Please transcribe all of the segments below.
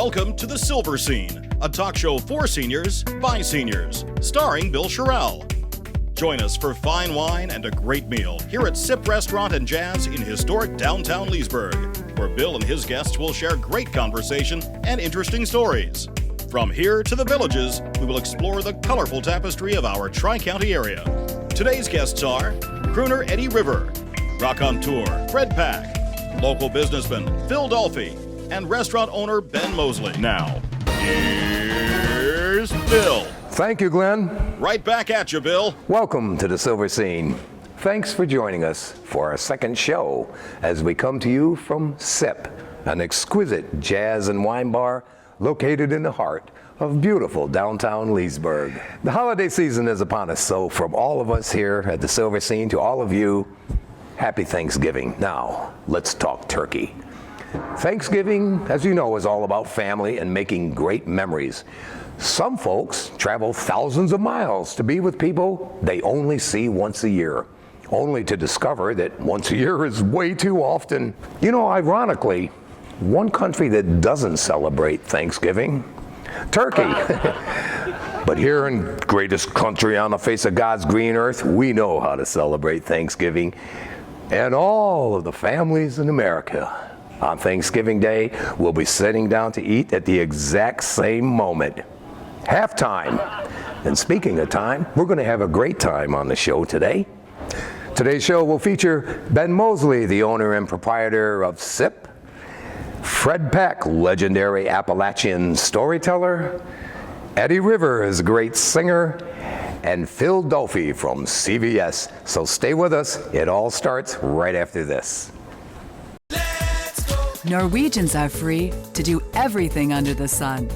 Welcome to The Silver Scene, a talk show for seniors by seniors, starring Bill Sherrill. Join us for fine wine and a great meal here at Sip Restaurant and Jazz in historic downtown Leesburg, where Bill and his guests will share great conversation and interesting stories. From here to the Villages, we will explore the colorful tapestry of our Tri-County area. Today's guests are crooner Eddie River, raconteur Fred Pack, local businessman Phil Dolphy, and restaurant owner Ben Mosley. Now, here's Bill. Thank you, Glenn. Right back at you, Bill. Welcome to The Silver Scene. Thanks for joining us for our second show as we come to you from Sip, an exquisite jazz and wine bar located in the heart of beautiful downtown Leesburg. The holiday season is upon us, so from all of us here at The Silver Scene to all of you, happy Thanksgiving. Now, let's talk turkey. Thanksgiving, as you know, is all about family and making great memories. Some folks travel thousands of miles to be with people they only see once a year, only to discover that once a year is way too often. You know, ironically, one country that doesn't celebrate Thanksgiving, Turkey. But here in greatest country on the face of God's green earth, we know how to celebrate Thanksgiving. And all of the families in America on Thanksgiving Day will be sitting down to eat at the exact same moment. Halftime. And speaking of time, we're going to have a great time on the show today. Today's show will feature Ben Mosley, the owner and proprietor of Sip, Fred Pack, legendary Appalachian storyteller, Eddie River is a great singer, and Phil Dolphy from CVS. So stay with us. It all starts right after this. Norwegians are free to do everything under the sun.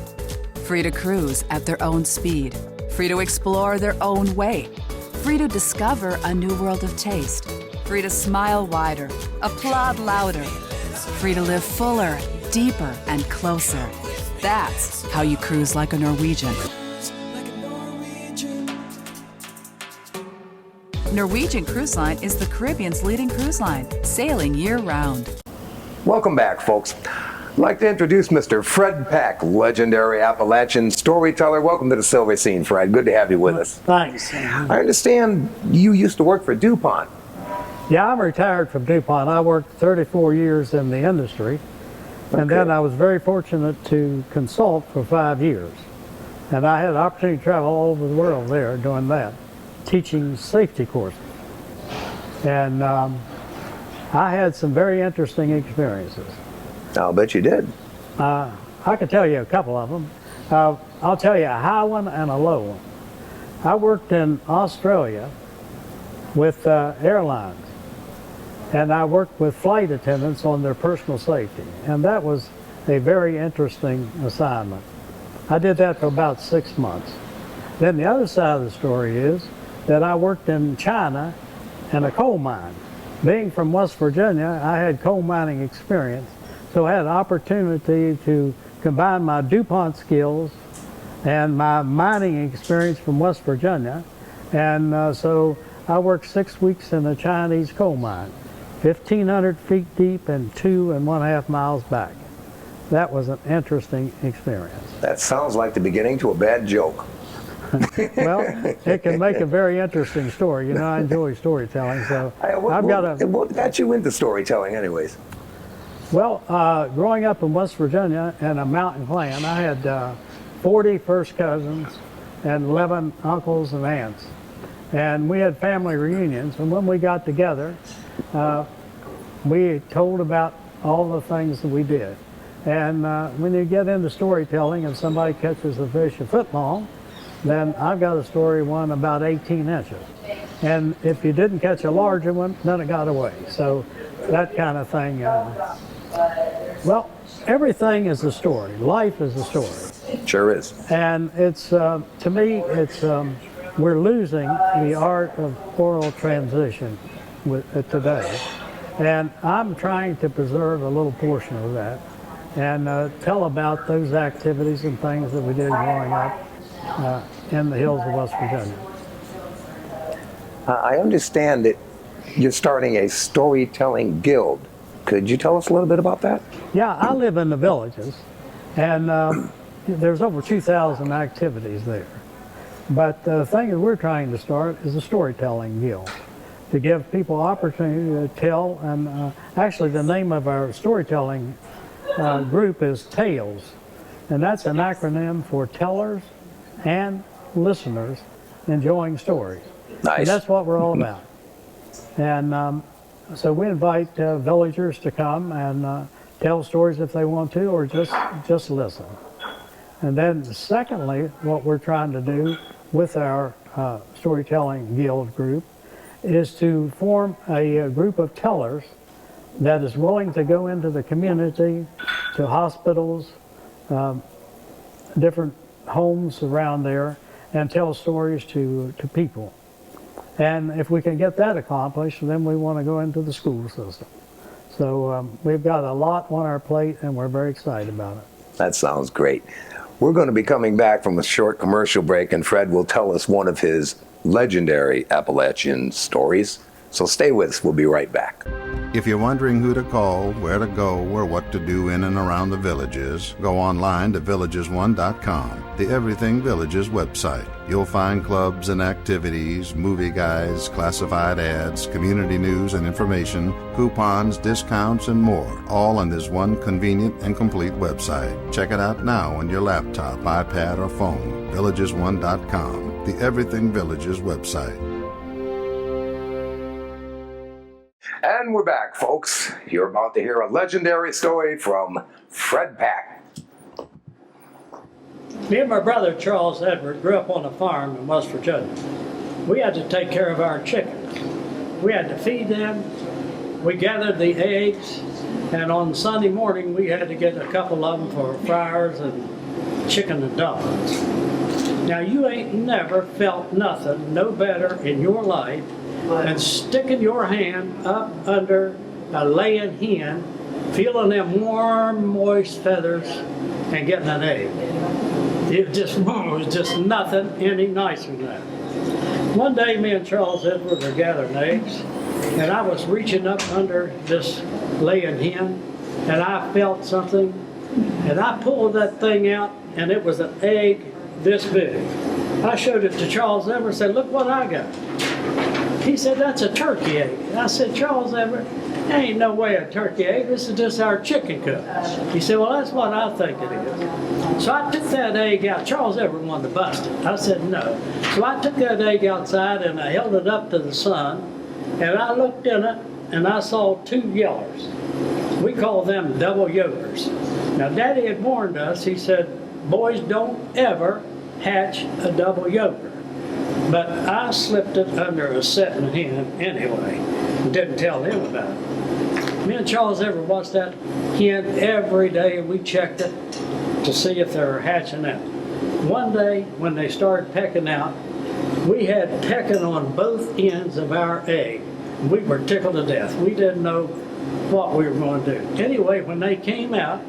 Free to cruise at their own speed. Free to explore their own way. Free to discover a new world of taste. Free to smile wider, applaud louder. Free to live fuller, deeper, and closer. That's how you cruise like a Norwegian. Norwegian Cruise Line is the Caribbean's leading cruise line, sailing year-round. Welcome back, folks. I'd like to introduce Mr. Fred Pack, legendary Appalachian storyteller. Welcome to The Silver Scene, Fred. Good to have you with us. Thanks. I understand you used to work for DuPont. Yeah, I'm retired from DuPont. I worked 34 years in the industry, and then I was very fortunate to consult for 5 years. And I had an opportunity to travel all over the world there doing that, teaching safety courses. And I had some very interesting experiences. I'll bet you did. I can tell you a couple of them. I'll tell you a high one and a low one. I worked in Australia with airlines, and I worked with flight attendants on their personal safety, and that was a very interesting assignment. I did that for about 6 months. Then the other side of the story is that I worked in China in a coal mine. Being from West Virginia, I had coal mining experience, so I had an opportunity to combine my DuPont skills and my mining experience from West Virginia. And so I worked 6 weeks in a Chinese coal mine, 1,500 feet deep and 2.5 miles back. That was an interesting experience. That sounds like the beginning to a bad joke. Well, it can make a very interesting story. You know, I enjoy storytelling, so What got you into storytelling anyways? Well, growing up in West Virginia in a mountain clan, I had 40 first cousins and 11 uncles and aunts. And we had family reunions, and when we got together, we told about all the things that we did. And when you get into storytelling and somebody catches a fish a foot long, then I've got a story one about 18 inches. And if you didn't catch a larger one, then it got away. So that kind of thing. Well, everything is a story. Life is a story. Sure is. And it's, to me, it's, we're losing the art of oral transition today. And I'm trying to preserve a little portion of that and tell about those activities and things that we did growing up in the hills of West Virginia. I understand that you're starting a storytelling guild. Could you tell us a little bit about that? Yeah, I live in the Villages, And there's over 2,000 activities there. But the thing that we're trying to start is a storytelling guild to give people opportunity to tell. And actually, the name of our storytelling group is TALES, and that's an acronym for tellers and listeners enjoying stories. Nice. And that's what we're all about. And so we invite villagers to come and tell stories if they want to, or just listen. And then secondly, what we're trying to do with our storytelling guild group is to form a group of tellers that is willing to go into the community, to hospitals, different homes around there, and tell stories to people. And if we can get that accomplished, then we want to go into the school system. So we've got a lot on our plate, and we're very excited about it. That sounds great. We're going to be coming back from a short commercial break, and Fred will tell us one of his legendary Appalachian stories. So stay with us. We'll be right back. If you're wondering who to call, where to go, or what to do in and around the villages, go online to villages1.com, the Everything Villages website. You'll find clubs and activities, movie guides, classified ads, community news and information, coupons, discounts, and more, all on this one convenient and complete website. Check it out now on your laptop, iPad, or phone. Villages1.com, the Everything Villages website. And we're back, folks. You're about to hear a legendary story from Fred Pack. Me and my brother Charles Edward grew up on a farm in West Virginia. We had to take care of our chickens. We had to feed them. We gathered the eggs, and on Sunday morning we had to get a couple of them for fryers and chicken and dumplings. Now you ain't never felt nothing no better in your life than sticking your hand up under a laying hen, feeling them warm, moist feathers, and getting an egg. It was just nothing any nicer than that. One day, me and Charles Edward were gathering eggs, and I was reaching up under this laying hen, and I felt something, and I pulled that thing out, and it was an egg this big. I showed it to Charles Edward and said, "Look what I got." He said, "That's a turkey egg." I said, "Charles Everett, there ain't no way a turkey egg. This is just our chicken coop." He said, "Well, that's what I think it is." So I took that egg out. Charles Everett wanted to bust it. I said, "No." So I took that egg outside and I held it up to the sun, and I looked in it and I saw two yellers. We call them double yokers. Now, Daddy had warned us. He said, "Boys, don't ever hatch a double yoker." But I slipped it under a setting hen anyway, and didn't tell him about it. Me and Charles Everett watched that hen every day, and we checked it to see if they were hatching out. One day, when they started pecking out, we had pecking on both ends of our egg. We were tickled to death. We didn't know what we were going to do. Anyway, when they came out,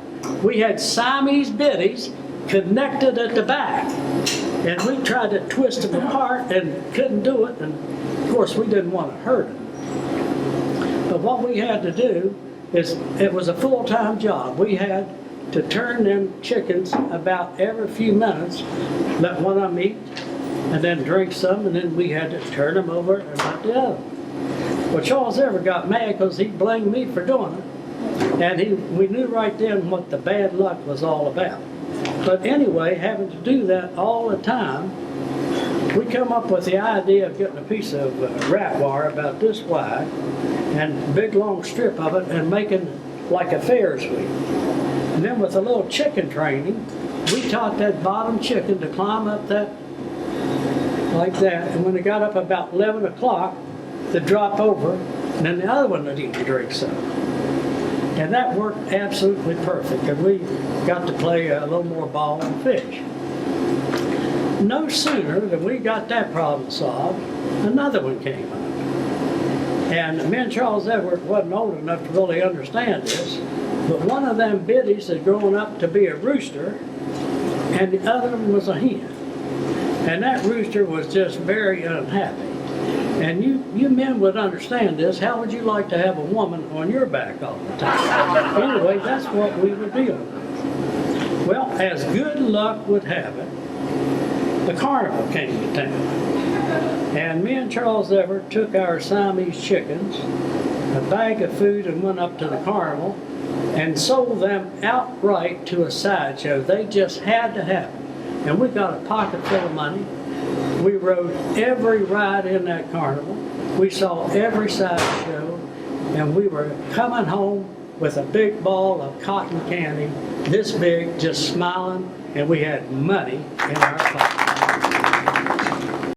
we had Siamese biddies connected at the back. And we tried to twist them apart and couldn't do it. And of course, we didn't want to hurt them. But what we had to do is, it was a full-time job. We had to turn them chickens about every few minutes, let one of them eat, and then drink some, and then we had to turn them over and let the other. Well, Charles Everett got mad because he blamed me for doing it. And we knew right then what the bad luck was all about. But anyway, having to do that all the time, we come up with the idea of getting a piece of rat wire about this wide and a big long strip of it and making like a Ferris wheel. And then with a little chicken training, we taught that bottom chicken to climb up that like that. And when it got up about 11 o'clock, they'd drop over, and then the other one would eat and drink some. And that worked absolutely perfect, and we got to play a little more ball and fish. No sooner than we got that problem solved, another one came up. And me and Charles Edward wasn't old enough to really understand this, but one of them biddies had grown up to be a rooster, and the other one was a hen. And that rooster was just very unhappy. And you men would understand this. How would you like to have a woman on your back all the time? Anyway, that's what we were dealing with. Well, as good luck would have it, the carnival came to town. And me and Charles Everett took our Siamese chickens, a bag of food, and went up to the carnival and sold them outright to a sideshow. They just had to have them. And we got a pocket full of money. We rode every ride in that carnival. We saw every sideshow, and we were coming home with a big ball of cotton candy, this big, just smiling, and we had money in our pocket.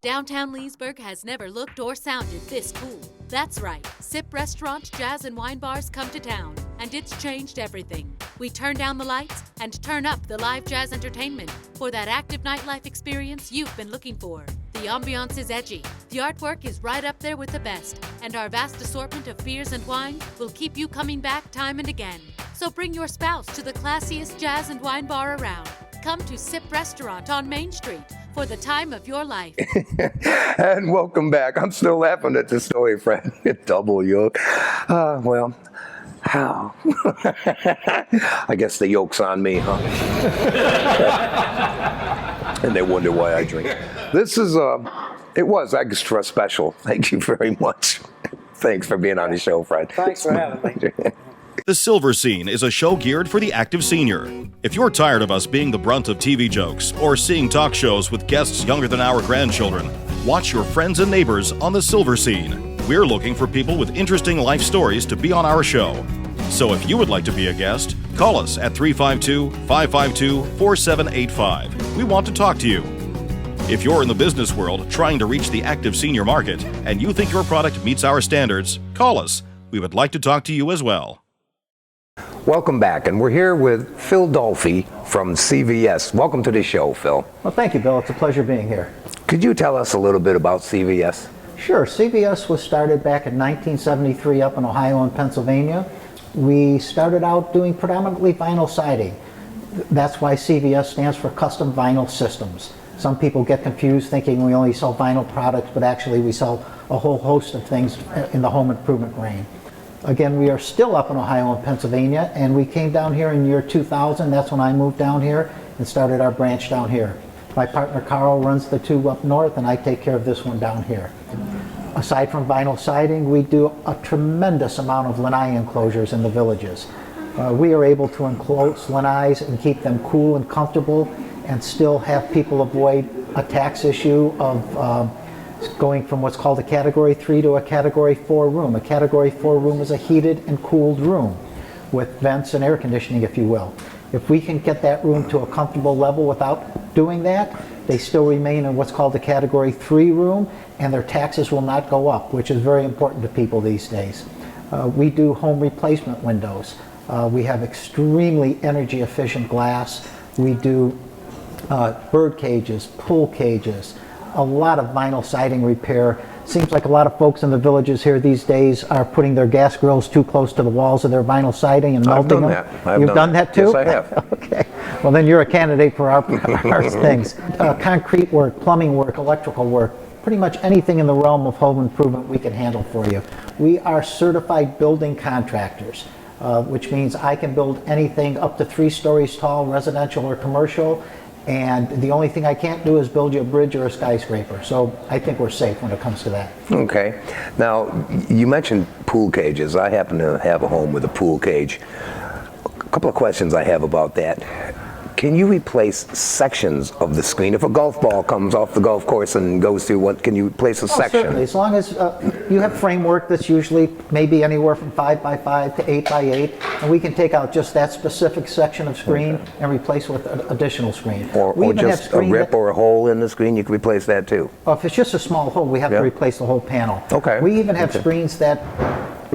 Downtown Leesburg has never looked or sounded this cool. That's right, Sip Restaurant, Jazz and Wine Bars come to town, and it's changed everything. We turn down the lights and turn up the live jazz entertainment for that active nightlife experience you've been looking for. The ambiance is edgy, the artwork is right up there with the best, and our vast assortment of beers and wines will keep you coming back time and again. So bring your spouse to the classiest jazz and wine bar around. Come to Sip Restaurant on Main Street for the time of your life. And welcome back. I'm still laughing at the story, Fred. Double yoke. Well, how? I guess the yoke's on me, huh? And they wonder why I drink. This is, it was extra special. Thank you very much. Thanks for being on the show, Fred. Thanks for having me. The Silver Scene is a show geared for the active senior. If you're tired of us being the brunt of TV jokes or seeing talk shows with guests younger than our grandchildren, watch your friends and neighbors on The Silver Scene. We're looking for people with interesting life stories to be on our show. So if you would like to be a guest, call us at 352-552-4785. We want to talk to you. If you're in the business world trying to reach the active senior market and you think your product meets our standards, call us. We would like to talk to you as well. Welcome back, and we're here with Phil Dolphy from CVS. Welcome to the show, Phil. Well, thank you, Bill. It's a pleasure being here. Could you tell us a little bit about CVS? Sure. CVS was started back in 1973 up in Ohio and Pennsylvania. We started out doing predominantly vinyl siding. That's why CVS stands for Custom Vinyl Systems. Some people get confused thinking we only sell vinyl products, but actually we sell a whole host of things in the home improvement range. Again, we are still up in Ohio and Pennsylvania, and we came down here in year 2000. That's when I moved down here and started our branch down here. My partner Carl runs the two up north, and I take care of this one down here. Aside from vinyl siding, we do a tremendous amount of lanai enclosures in the villages. We are able to enclose lanais and keep them cool and comfortable and still have people avoid a tax issue of going from what's called a Category 3 to a Category 4 room. A Category 4 room is a heated and cooled room with vents and air conditioning, if you will. If we can get that room to a comfortable level without doing that, they still remain in what's called a Category 3 room, and their taxes will not go up, which is very important to people these days. We do home replacement windows. We have extremely energy efficient glass. We do bird cages, pool cages, a lot of vinyl siding repair. Seems like a lot of folks in the villages here these days are putting their gas grills too close to the walls of their vinyl siding and melting them. You've done that too? Yes, I have. Okay. Well, then you're a candidate for our things. Concrete work, plumbing work, electrical work, pretty much anything in the realm of home improvement we can handle for you. We are certified building contractors, which means I can build anything up to 3 stories tall, residential or commercial. And the only thing I can't do is build you a bridge or a skyscraper. So I think we're safe when it comes to that. Okay. Now, you mentioned pool cages. I happen to have a home with a pool cage. A couple of questions I have about that. Can you replace sections of the screen? If a golf ball comes off the golf course and goes through, what can you replace a section? Certainly, as long as you have framework that's usually maybe anywhere from 5 by 5 to 8 by 8, and we can take out just that specific section of screen and replace with additional screen. Or just a rip or a hole in the screen, you can replace that too. If it's just a small hole, we have to replace the whole panel. Okay. We even have screens that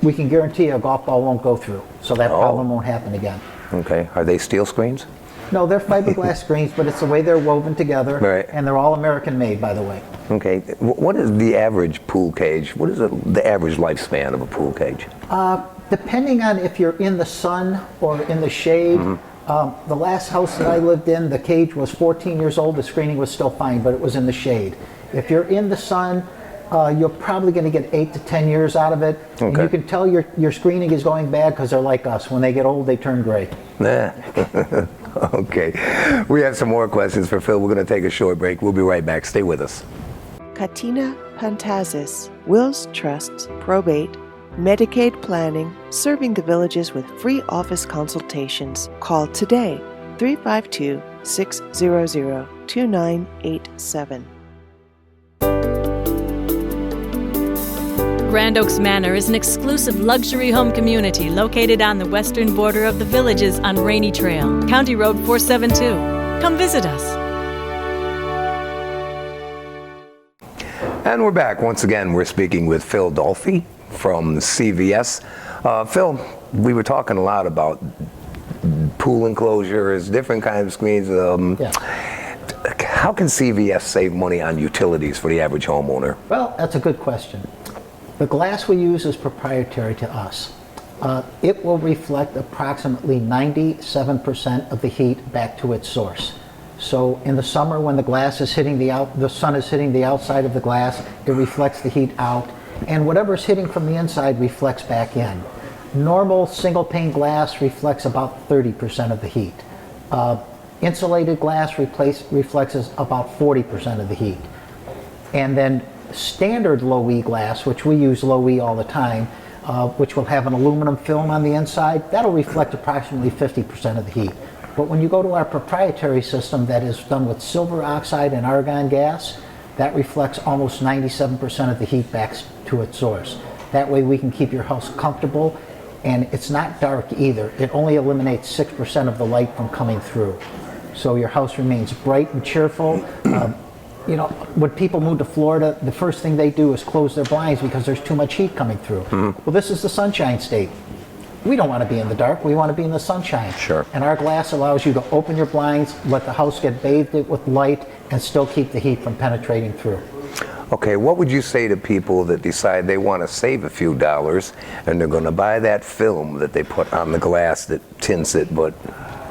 we can guarantee a golf ball won't go through, so that problem won't happen again. Okay. Are they steel screens? No, they're fiberglass screens, but it's the way they're woven together, right. And they're all American made, by the way. Okay. What is the average pool cage? What is the average lifespan of a pool cage? Depending on if you're in the sun or in the shade, the last house that I lived in, the cage was 14 years old, the screening was still fine, but it was in the shade. If you're in the sun, you're probably going to get 8 to 10 years out of it. Okay. And you can tell your screening is going bad because they're like us. When they get old, they turn gray. Okay. We have some more questions for Phil. We're going to take a short break. We'll be right back. Stay with us. Katina Pantazis, wills, trusts, probate, Medicaid planning, serving the villages with free office consultations. Call today, 352-600-2987. Grand Oaks Manor is an exclusive luxury home community located on the western border of the villages on Rainy Trail, County Road 472. Come visit us. And we're back. Once again, we're speaking with Phil Dolphy from CVS. Phil, we were talking a lot about pool enclosures, different kinds of screens. How can CVS save money on utilities for the average homeowner? Well, that's a good question. The glass we use is proprietary to us. It will reflect approximately 97% of the heat back to its source. So in the summer, when the glass is hitting the sun is hitting the outside of the glass, it reflects the heat out, and whatever's hitting from the inside reflects back in. Normal single pane glass reflects about 30% of the heat. Insulated glass reflects about 40% of the heat. And then standard low-E glass, which we use low-E all the time, which will have an aluminum film on the inside, that'll reflect approximately 50% of the heat. But when you go to our proprietary system that is done with silver oxide and argon gas, that reflects almost 97% of the heat back to its source. That way we can keep your house comfortable, and it's not dark either. It only eliminates 6% of the light from coming through. So your house remains bright and cheerful. You know, when people move to Florida, the first thing they do is close their blinds because there's too much heat coming through. Well, this is the Sunshine State. We don't want to be in the dark, we want to be in the sunshine. Sure. And our glass allows you to open your blinds, let the house get bathed with light, and still keep the heat from penetrating through. Okay, what would you say to people that decide they want to save a few dollars and they're going to buy that film that they put on the glass that tints it, but...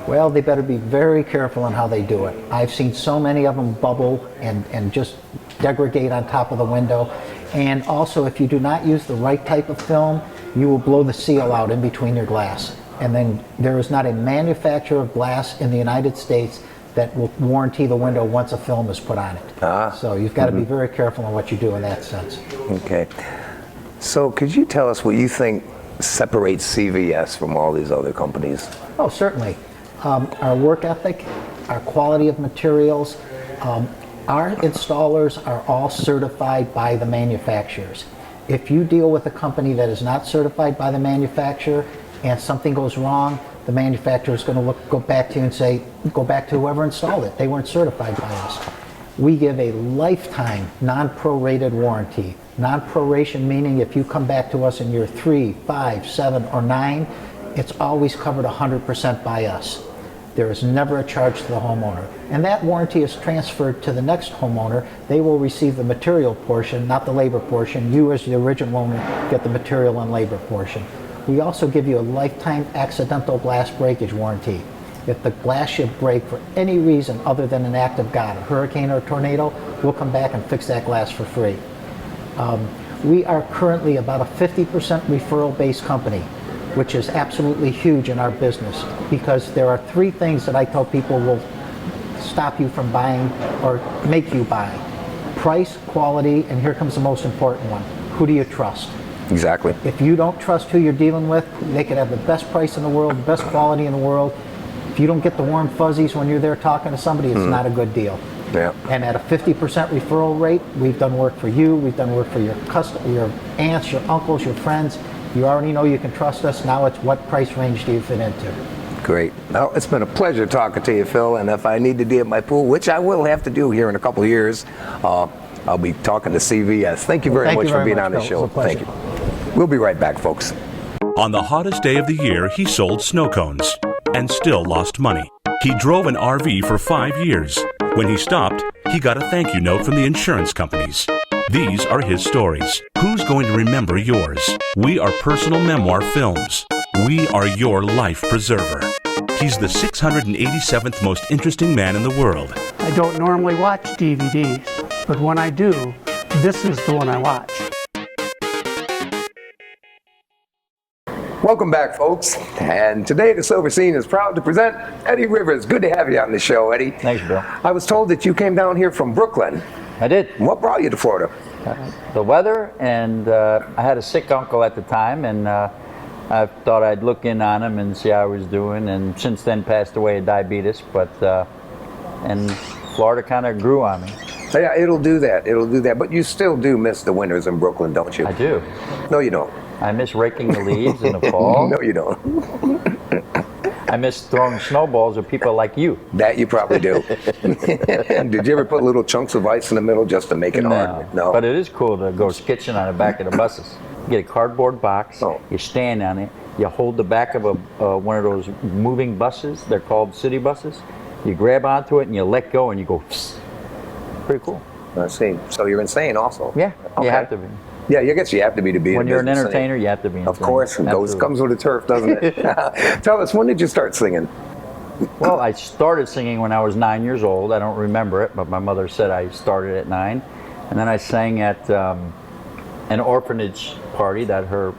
Well, they better be very careful on how they do it. I've seen so many of them bubble and just degrade on top of the window. And also, if you do not use the right type of film, you will blow the seal out in between your glass. And then there is not a manufacturer of glass in the United States that will warranty the window once a film is put on it. So you've got to be very careful on what you do in that sense. Okay. So could you tell us what you think separates CVS from all these other companies? Oh, certainly. Our work ethic, our quality of materials, our installers are all certified by the manufacturers. If you deal with a company that is not certified by the manufacturer and something goes wrong, the manufacturer is going to go back to you and say, go back to whoever installed it. They weren't certified by us. We give a lifetime non-prorated warranty. Non-proration meaning if you come back to us in year 3, 5, 7, or 9, it's always covered 100% by us. There is never a charge to the homeowner. And that warranty is transferred to the next homeowner. They will receive the material portion, not the labor portion. You as the original owner get the material and labor portion. We also give you a lifetime accidental glass breakage warranty. If the glass should break for any reason other than an act of God, a hurricane or a tornado, we'll come back and fix that glass for free. We are currently about a 50% referral-based company, which is absolutely huge in our business, because there are 3 things that I tell people will stop you from buying or make you buy. Price, quality, and here comes the most important one. Who do you trust? Exactly. If you don't trust who you're dealing with, they could have the best price in the world, the best quality in the world. If you don't get the warm fuzzies when you're there talking to somebody, it's not a good deal. Yeah. And at a 50% referral rate, we've done work for you, we've done work for your aunts, your uncles, your friends. You already know you can trust us. Now it's what price range do you fit into? Great. Well, it's been a pleasure talking to you, Phil. And if I need to de-up my pool, which I will have to do here in a couple of years, I'll be talking to CVS. Thank you very much for being on the show. Thank you. We'll be right back, folks. On the hottest day of the year, he sold snow cones and still lost money. He drove an RV for 5 years. When he stopped, he got a thank you note from the insurance companies. These are his stories. Who's going to remember yours? We are Personal Memoir Films. We are your life preserver. He's the 687th most interesting man in the world. I don't normally watch DVDs, but when I do, this is the one I watch. Welcome back, folks. And today the Silver Scene is proud to present Eddie Rivers. Good to have you on the show, Eddie. Thanks, Bill. I was told that you came down here from Brooklyn. I did. What brought you to Florida? The weather, and I had a sick uncle at the time, and I thought I'd look in on him and see how he was doing, and since then passed away of diabetes, but and Florida kind of grew on me. Yeah, it'll do that. It'll do that. But you still do miss the winters in Brooklyn, don't you? I do. No, you don't. I miss raking the leaves in the fall. No, you don't. I miss throwing snowballs at people like you. That you probably do. Did you ever put little chunks of ice in the middle just to make it hard? No. But it is cool to go skitching on the back of the buses. You get a cardboard box, you stand on it, you hold the back of one of those moving buses, they're called city buses, you grab onto it and you let go and you go, psst. Pretty cool. I see. So you're insane also? Yeah, okay. You have to be. Yeah, I guess you have to be When you're an entertainer, you have to be insane. Of course, it comes with the turf, doesn't it? Tell us, when did you start singing? Well, I started singing when I was 9 years old. I don't remember it, but my mother said I started at 9. And then I sang at an orphanage party that her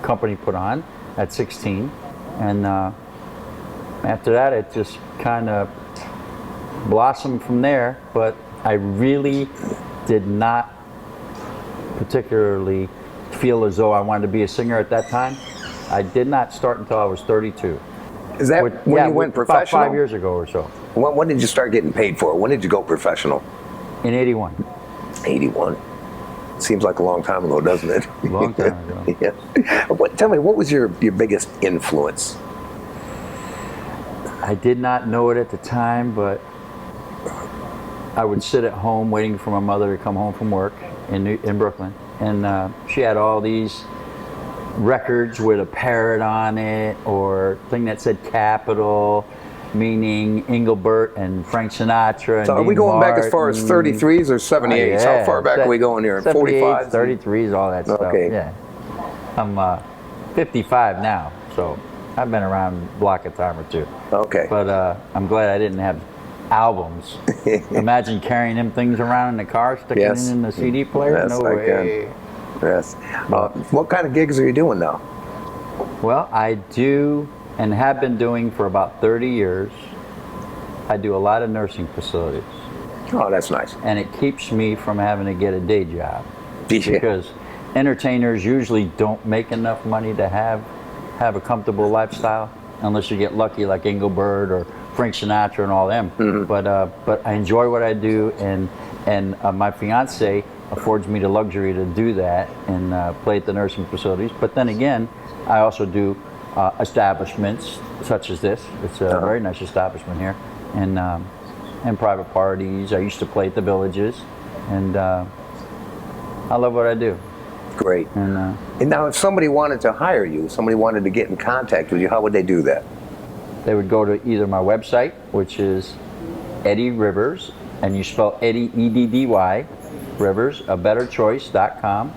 company put on at 16. And after that, it just kind of blossomed from there. But I really did not particularly feel as though I wanted to be a singer at that time. I did not start until I was 32. Is that when you went professional? About 5 years ago or so. When did you start getting paid for it? When did you go professional? In 81. 81. Seems like a long time ago, doesn't it? A long time ago. Yeah. Tell me, what was your biggest influence? I did not know it at the time, but I would sit at home waiting for my mother to come home from work in Brooklyn, and she had all these records with a parrot on it or thing that said Capitol, meaning Engelbert and Frank Sinatra. So are we going back as far as 33s or 78s? How far back are we going here? 45s? 33s, all that stuff. Okay. Yeah. I'm 55 now, so I've been around the block a time or two. Okay. But I'm glad I didn't have albums. Imagine carrying them things around in the car, sticking it in the CD player. Yes, no way. Yes. What kind of gigs are you doing now? Well, I do and have been doing for about 30 years. I do a lot of nursing facilities. Oh, that's nice. And it keeps me from having to get a day job. Because entertainers usually don't make enough money to have a comfortable lifestyle unless you get lucky like Engelbert or Frank Sinatra and all them. Mm-hmm. But I enjoy what I do, and my fiance affords me the luxury to do that and play at the nursing facilities. But then again, I also do establishments such as this. It's a very nice establishment here, and private parties. I used to play at the Villages, and I love what I do. Great. And now, if somebody wanted to hire you, somebody wanted to get in contact with you, how would they do that? They would go to either my website, which is Eddie Rivers, and you spell Eddie, E-D-D-Y, Rivers, abetterchoice.com,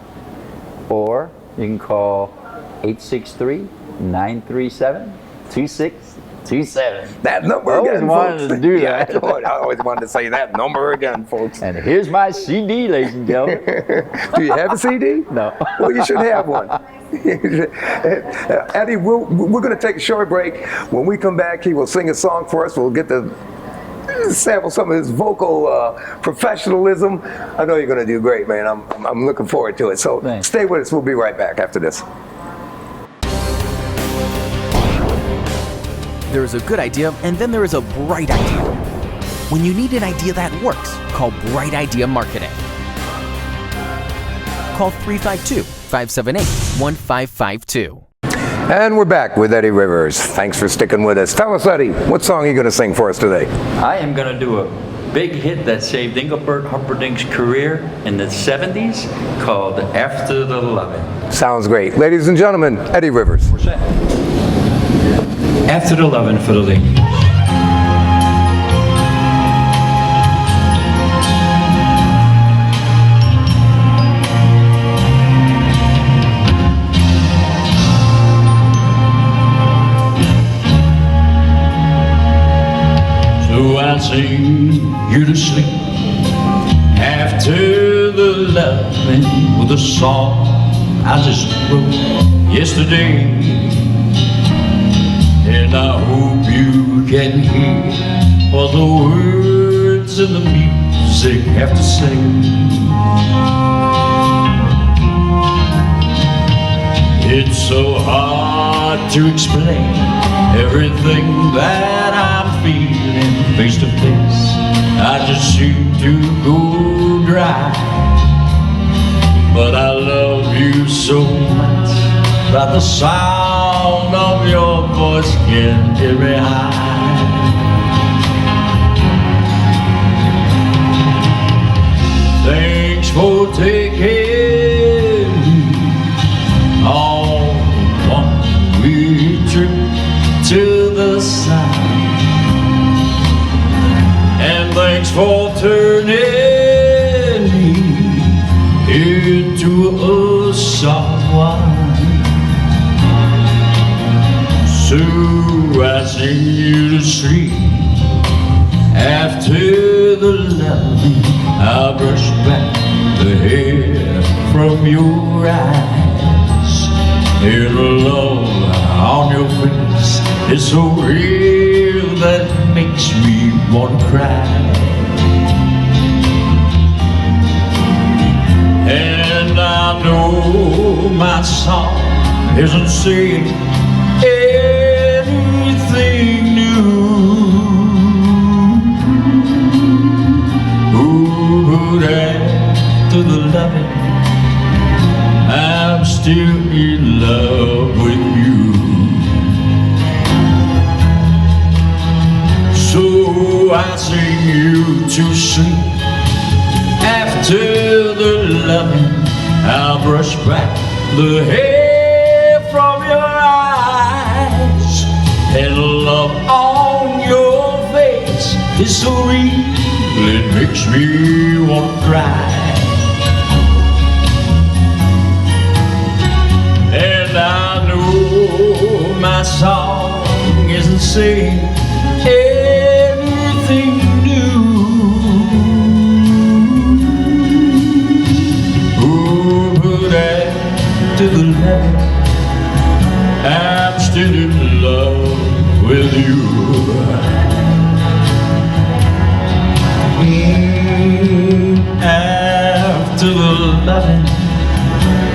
or you can call 863-937-2627. That number again, folks. I always wanted to do that. I always wanted to say that number again, folks. And here's my CD, ladies and gentlemen. Do you have a CD? No. Well, you should have one. Eddie, we're going to take a short break. When we come back, he will sing a song for us. We'll get to sample some of his vocal professionalism. I know you're going to do great, man. I'm looking forward to it. So Stay with us. We'll be right back after this. There is a good idea, and then there is a bright idea. When you need an idea that works, call Bright Idea Marketing. Call 352-578-1552. And we're back with Eddie Rivers. Thanks for sticking with us. Tell us, Eddie, what song are you going to sing for us today? I am going to do a big hit that saved Engelbert Humperdinck's career in the 70s called After the Lovin'. Sounds great. Ladies and gentlemen, Eddie Rivers. We're set. After the Lovin' for the ladies. So I sing you to sleep after the loving with a song I just wrote yesterday. And I hope you can hear what the words and the music have to say. It's so hard to explain everything that I'm feeling face to face. I just seem to go dry. But I love you so much that the sound of your voice can get me high. Thanks for taking me on one way trip to the sun. And thanks for turning me into a someone. So I sing you to sleep. After the loving, I brush back the hair from your eyes. And the love on your face is so real that it makes me want to cry. And I know my song isn't saying anything new. Ooh, but after the loving, I'm still in love with you. So I sing you to sleep. After the loving, I'll brush back the hair from your eyes. And the love on your face is so real, it makes me want to cry. And I know my song isn't saying anything new. To the left, I'm still in love with you. After the loving,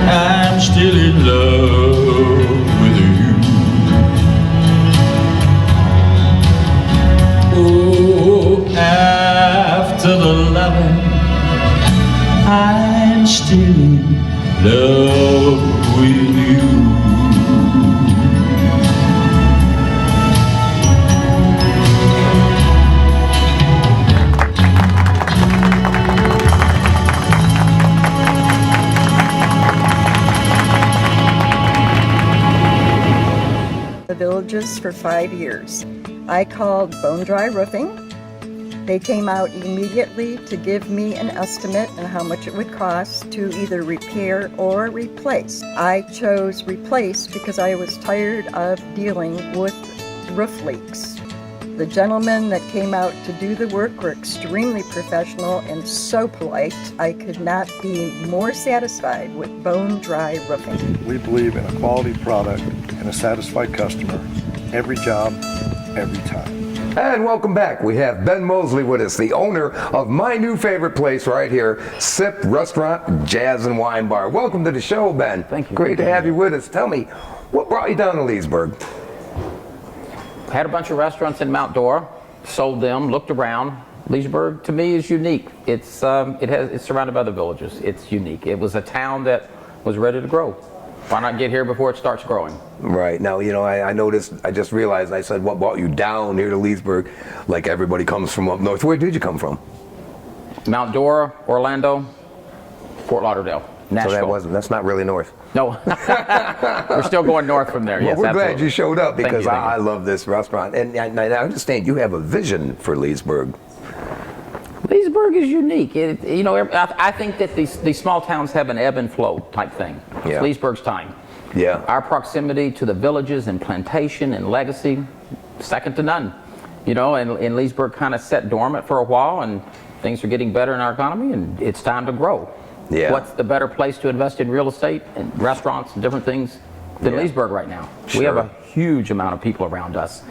I'm still in love with you. Oh, after the loving, I'm still in love with you. The Villages for 5 years. I called Bone Dry Roofing. They came out immediately to give me an estimate on how much it would cost to either repair or replace. I chose replace because I was tired of dealing with roof leaks. The gentlemen that came out to do the work were extremely professional and so polite. I could not be more satisfied with Bone Dry Roofing. We believe in a quality product and a satisfied customer. Every job, every time. And welcome back. We have Ben Mosley with us, the owner of my new favorite place right here, Sip Restaurant, Jazz and Wine Bar. Welcome to the show, Ben. Thank you. Great to have you with us. Tell me, what brought you down to Leesburg? Had a bunch of restaurants in Mount Dora, sold them, looked around. Leesburg, to me, is unique. It's surrounded by the Villages. It's unique. It was a town that was ready to grow. Why not get here before it starts growing? Right. Now, you know, I noticed, I just realized, I said, what brought you down here to Leesburg? Like everybody comes from up north. Where did you come from? Mount Dora, Orlando, Fort Lauderdale, Nashville. So that's not really north. No. We're still going north from there, well, yes, we're absolutely. glad you showed up because Thank you. I love this restaurant. And I understand you have a vision for Leesburg. Leesburg is unique. You know, I think that these small towns have an ebb and flow type thing. Yeah. It's Leesburg's time. Yeah. Our proximity to the Villages and Plantation and Legacy, second to none. You know, and Leesburg kind of sat dormant for a while, and things are getting better in our economy, and it's time to grow. Yeah. What's the better place to invest in real estate and restaurants and different things than Leesburg right now? Sure. We have a huge amount of people around us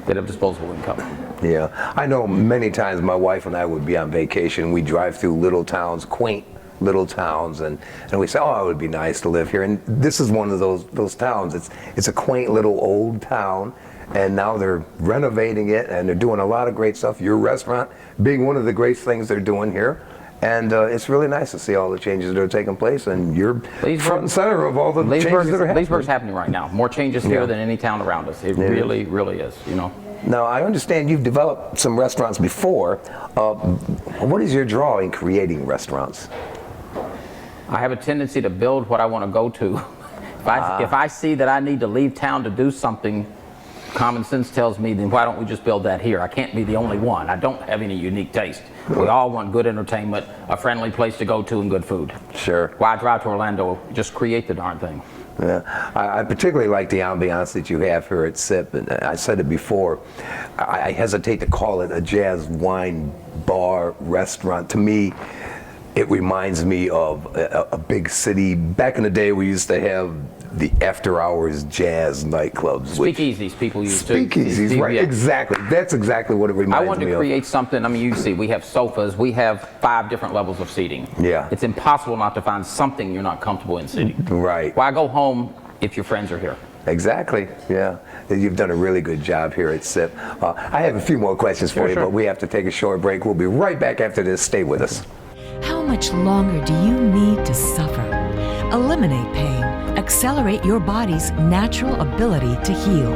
that have disposable income. Yeah, I know many times my wife and I would be on vacation. We drive through little towns, quaint little towns, and we say, oh, it would be nice to live here. And this is one of those towns. It's a quaint little old town, and now they're renovating it, and they're doing a lot of great stuff. Your restaurant being one of the great things they're doing here. And it's really nice to see all the changes that are taking place, and you're front and center of all the changes that are happening. Leesburg's happening right now. More changes here than any town around us. It really, really is, you know. Now, I understand you've developed some restaurants before. What is your draw in creating restaurants? I have a tendency to build what I want to go to. If I see that I need to leave town to do something, common sense tells me, then why don't we just build that here? I can't be the only one. I don't have any unique taste. We all want good entertainment, a friendly place to go to, and good food. Sure. Why drive to Orlando? Just create the darn thing. Yeah, I particularly like the ambiance that you have here at SIP, and I said it before, I hesitate to call it a jazz wine bar restaurant. To me, it reminds me of a big city. Back in the day, we used to have the after-hours jazz nightclubs. Speakeasies, people used to. Speakeasies, right, exactly. That's exactly what it reminds me of. I wanted to create something, I mean, you see, we have sofas, we have 5 different levels of seating. Yeah. It's impossible not to find something you're not comfortable in sitting. Right. Why go home if your friends are here? Exactly, yeah. You've done a really good job here at SIP. I have a few more questions for you, but we have to take a short break. We'll be right back after this. Stay with us. How much longer do you need to suffer? Eliminate pain. Accelerate your body's natural ability to heal.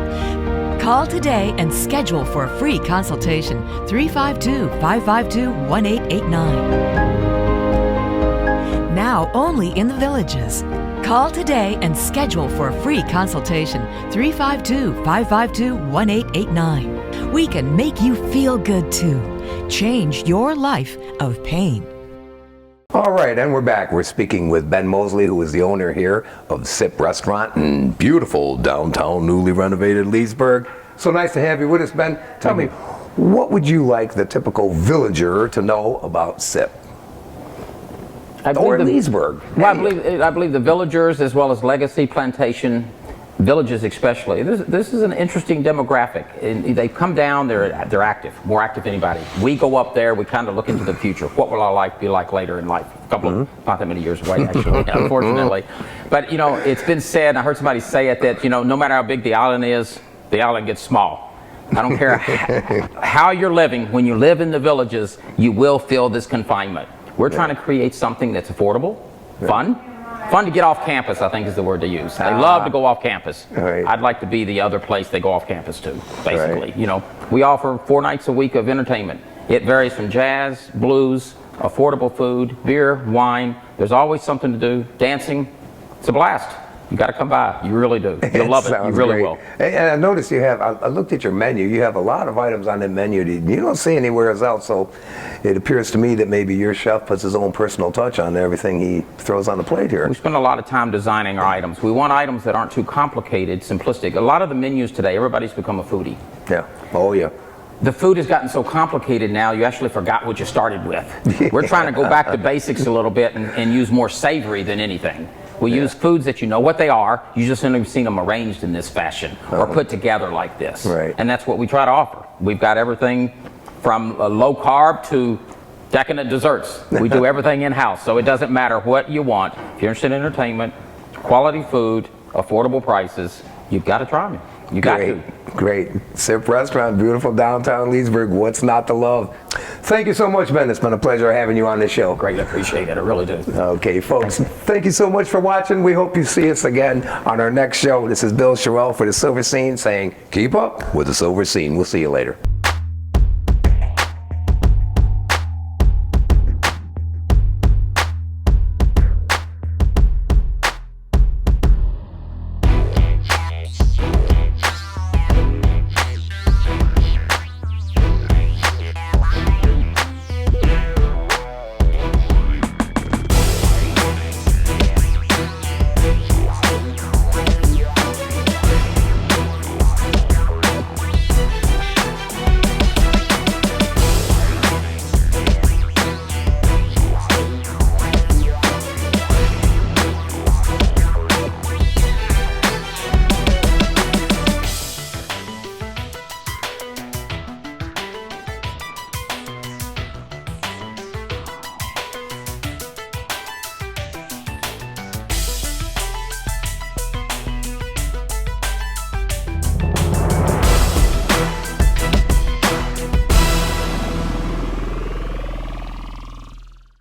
Call today and schedule for a free consultation. 352-552-1889. Now only in the Villages. Call today and schedule for a free consultation. 352-552-1889. We can make you feel good too. Change your life of pain. All right, and we're back. We're speaking with Ben Mosley, who is the owner here of SIP Restaurant in beautiful downtown, newly renovated Leesburg. So nice to have you with us, Ben. Tell me, what would you like the typical villager to know about SIP? Or Leesburg? Well, I believe the villagers, as well as Legacy, Plantation, Villages especially. This is an interesting demographic. And they come down, they're active, more active than anybody. We go up there, we kind of look into the future. What will our life be like later in life? A couple of, not that many years away, actually, unfortunately. But, you know, it's been said, I heard somebody say it, that, you know, no matter how big the island is, the island gets small. I don't care how you're living, when you live in the villages, you will feel this confinement. We're trying to create something that's affordable, fun to get off campus, I think is the word to use. They love to go off campus. Right. I'd like to be the other place they go off campus to, basically. Right. You know, we offer 4 nights a week of entertainment. It varies from jazz, blues, affordable food, beer, wine. There's always something to do. Dancing, it's a blast. You got to come by. You really do. You'll love it. You really will. And I noticed you have, I looked at your menu, you have a lot of items on the menu that you don't see anywhere else, so it appears to me that maybe your chef puts his own personal touch on everything he throws on the plate here. We spend a lot of time designing our items. We want items that aren't too complicated, simplistic. A lot of the menus today, everybody's become a foodie. Yeah. Oh, yeah. The food has gotten so complicated now, you actually forgot what you started with. We're trying to go back to basics a little bit and use more savory than anything. We use foods that you know what they are, you just haven't seen them arranged in this fashion or put together like this. Right. And that's what we try to offer. We've got everything from low carb to decadent desserts. We do everything in-house, so it doesn't matter what you want. If you're interested in entertainment, quality food, affordable prices, you've got to try them. You got to. Great. SIP Restaurant, beautiful downtown Leesburg. What's not to love? Thank you so much, Ben. It's been a pleasure having you on this show. Greatly appreciate it. I really do. Okay, folks. Thank you so much for watching. We hope you see us again on our next show. This is Bill Sherrill for The Silver Scene saying, keep up with The Silver Scene. We'll see you later.